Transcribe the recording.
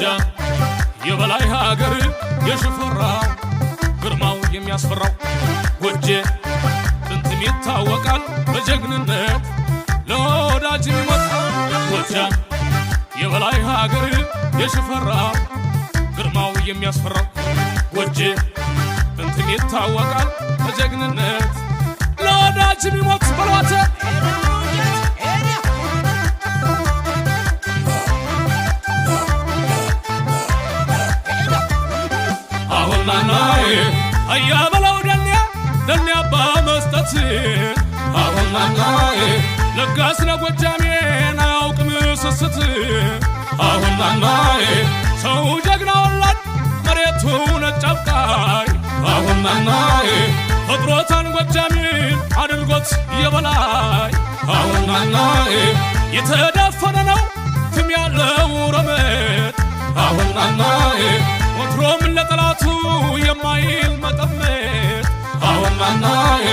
ጎጃም የበላይ ሀገር የሽፈራው ግርማው የሚያስፈራው ጎጄ ጥንትም ይታወቃል በጀግንነት ለወዳጅ የሚሞት ጎጃም የበላይ ሀገር የሽፈራው ግርማው የሚያስፈራው ጎጄ ጥንትም ይታወቃል በጀግንነት ለወዳጅ የሚሞት በሏተ አሁናናዬ አያበላው ደንያ ባመስጠት አሁናናዬ ለጋስ ለጎጃሜን አያውቅም ስስት አሁናናዬ ሰው ጀግና ወላድ መሬቱ ነጭ አብቃይ አሁናናዬ ፈጥሮታን ጎጃሜን አድርጎት የበላይ አሁናናዬ የተዳፈነ ነው ትም ያለው ረመት አሁናናዬ ወትሮም ለጠላቱ የማይል መጠመት አሁናናዬ